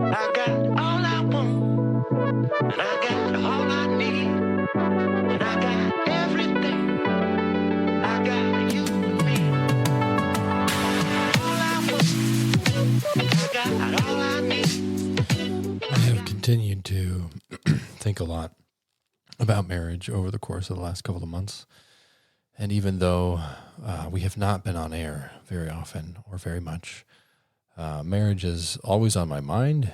I got all I want, and I got all I need, and I got everything. I got you and me. All I want, I got all I need. I have continued to think a lot about marriage over the course of the last couple of months. And even though we have not been on air very often or very much, marriage is always on my mind.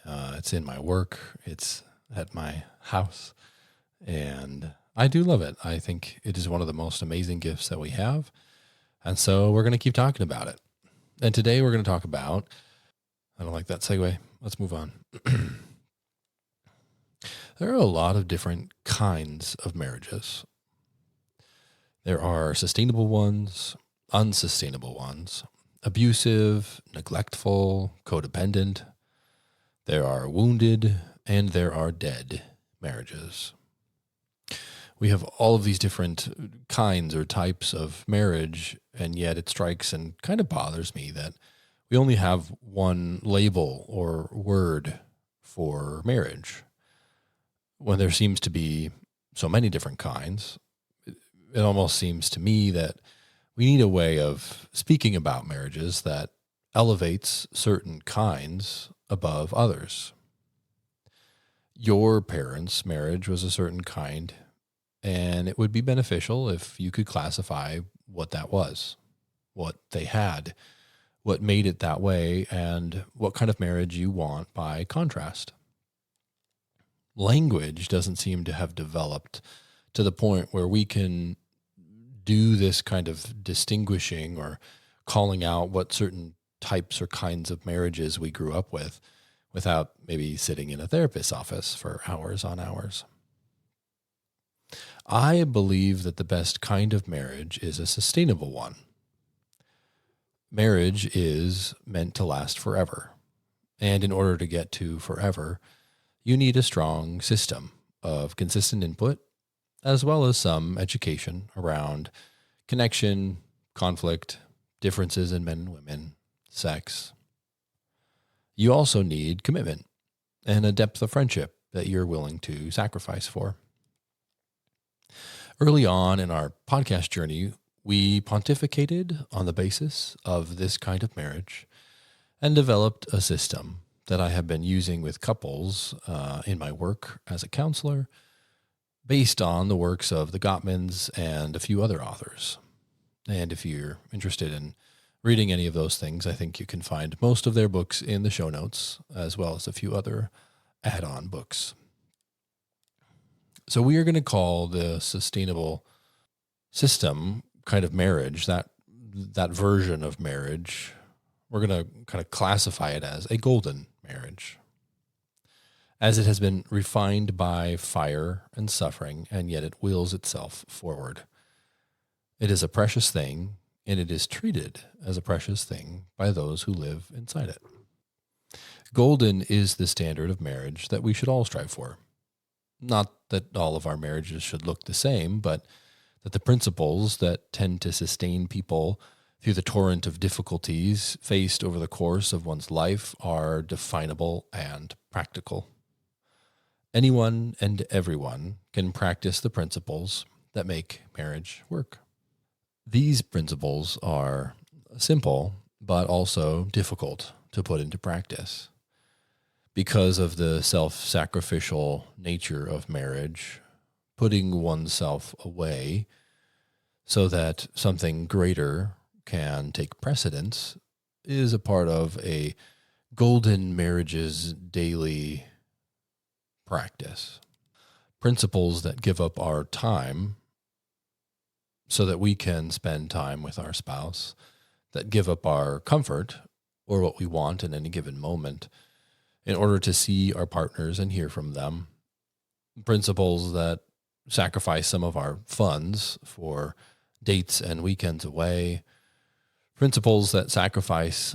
It's in my work. It's at my house. And I do love it. I think it is one of the most amazing gifts that we have. And so we're going to keep talking about it. And today we're going to talk about, I don't like that segue. Let's move on. There are a lot of different kinds of marriages. There are sustainable ones, unsustainable ones, abusive, neglectful, codependent. There are wounded, and there are dead marriages. We have all of these different kinds or types of marriage, and yet it strikes and kind of bothers me that we only have one label or word for marriage, when there seems to be so many different kinds. It almost seems to me that we need a way of speaking about marriages that elevates certain kinds above others. Your parents' marriage was a certain kind, and it would be beneficial if you could classify what that was, what they had, what made it that way, and what kind of marriage you want by contrast. Language doesn't seem to have developed to the point where we can do this kind of distinguishing or calling out what certain types or kinds of marriages we grew up with without maybe sitting in a therapist's office for hours on hours. I believe that the best kind of marriage is a sustainable one. Marriage is meant to last forever. And in order to get to forever, you need a strong system of consistent input, as well as some education around connection, conflict, differences in men and women, sex. You also need commitment and a depth of friendship that you're willing to sacrifice for. Early on in our podcast journey, we pontificated on the basis of this kind of marriage and developed a system that I have been using with couples in my work as a counselor, based on the works of the Gottmans and a few other authors. And if you're interested in reading any of those things, I think you can find most of their books in the show notes, as well as a few other add-on books. So we are going to call the sustainable system kind of marriage, that version of marriage, we're going to kind of classify it as a golden marriage, as it has been refined by fire and suffering, and yet it wills itself forward. It is a precious thing, and it is treated as a precious thing by those who live inside it. Golden is the standard of marriage that we should all strive for. Not that all of our marriages should look the same, but that the principles that tend to sustain people through the torrent of difficulties faced over the course of one's life are definable and practical. Anyone and everyone can practice the principles that make marriage work. These principles are simple, but also difficult to put into practice. Because of the self-sacrificial nature of marriage, putting oneself away so that something greater can take precedence is a part of a golden marriage's daily practice. Principles that give up our time so that we can spend time with our spouse, that give up our comfort or what we want in any given moment in order to see our partners and hear from them. Principles that sacrifice some of our funds for dates and weekends away. Principles that sacrifice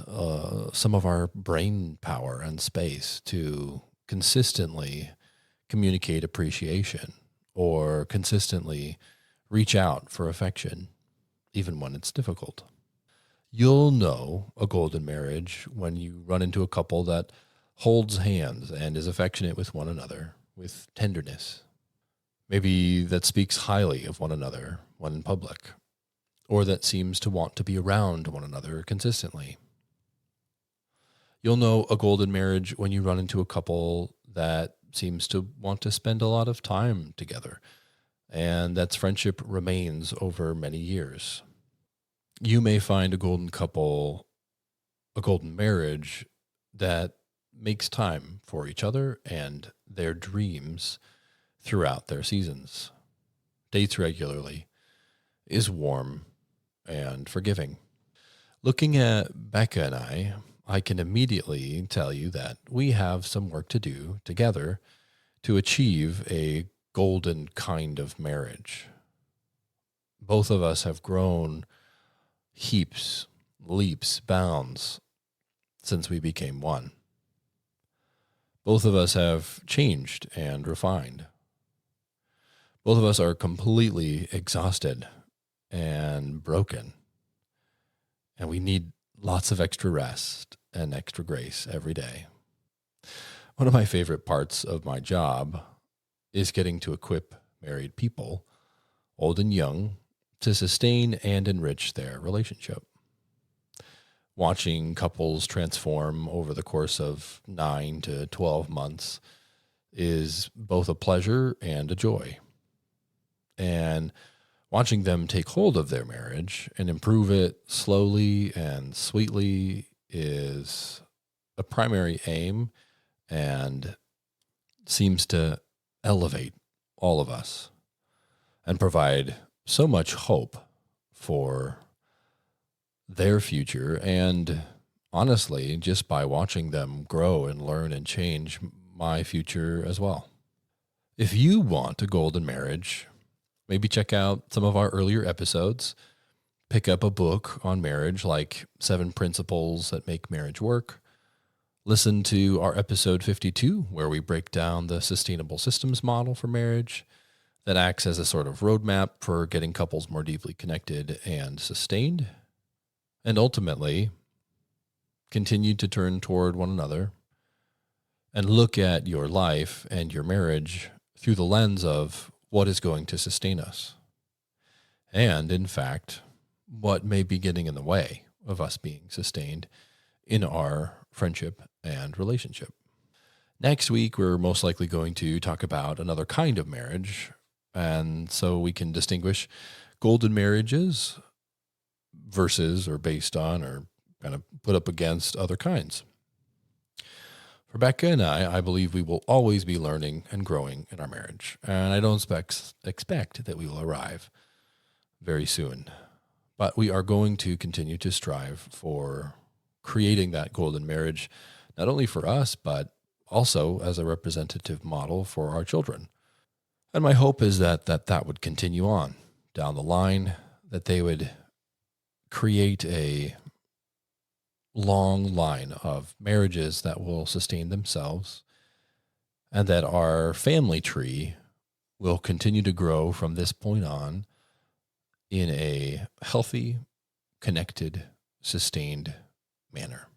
some of our brain power and space to consistently communicate appreciation or consistently reach out for affection, even when it's difficult. You'll know a golden marriage when you run into a couple that holds hands and is affectionate with one another with tenderness. Maybe that speaks highly of one another when in public, or that seems to want to be around one another consistently. You'll know a golden marriage when you run into a couple that seems to want to spend a lot of time together, and that friendship remains over many years. You may find a golden couple, a golden marriage that makes time for each other and their dreams throughout their seasons, dates regularly, is warm and forgiving. Looking at Becca and I can immediately tell you that we have some work to do together to achieve a golden kind of marriage. Both of us have grown heaps, leaps, bounds since we became one. Both of us have changed and refined. Both of us are completely exhausted and broken, and we need lots of extra rest and extra grace every day. One of my favorite parts of my job is getting to equip married people, old and young, to sustain and enrich their relationship. Watching couples transform over the course of 9 to 12 months is both a pleasure and a joy. And watching them take hold of their marriage and improve it slowly and sweetly is a primary aim and seems to elevate all of us and provide so much hope for their future. And honestly, just by watching them grow and learn and change, my future as well. If you want a golden marriage, maybe check out some of our earlier episodes. Pick up a book on marriage like 7 Principles That Make Marriage Work. Listen to our episode 52, where we break down the sustainable systems model for marriage that acts as a sort of roadmap for getting couples more deeply connected and sustained. And ultimately, continue to turn toward one another and look at your life and your marriage through the lens of what is going to sustain us. And in fact, what may be getting in the way of us being sustained in our friendship and relationship. Next week, we're most likely going to talk about another kind of marriage, and so we can distinguish golden marriages versus or based on or kind of put up against other kinds. For Becca and I believe we will always be learning and growing in our marriage, and I don't expect that we will arrive very soon. But we are going to continue to strive for creating that golden marriage, not only for us, but also as a representative model for our children. And my hope is that would continue on down the line, that they would create a long line of marriages that will sustain themselves, and that our family tree will continue to grow from this point on in a healthy, connected, sustained manner.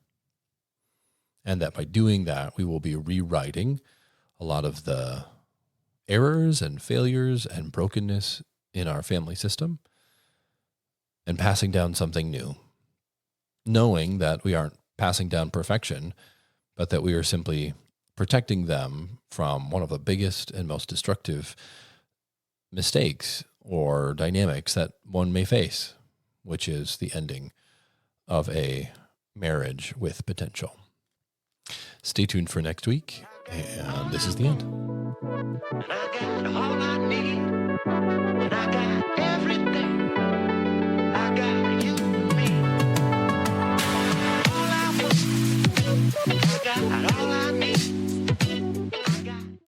And that by doing that, we will be rewriting a lot of the errors and failures and brokenness in our family system and passing down something new, knowing that we aren't passing down perfection, but that we are simply protecting them from one of the biggest and most destructive mistakes or dynamics that one may face, which is the ending of a marriage with potential. Stay tuned for next week, and this is the end. And I got all I need, and I got everything.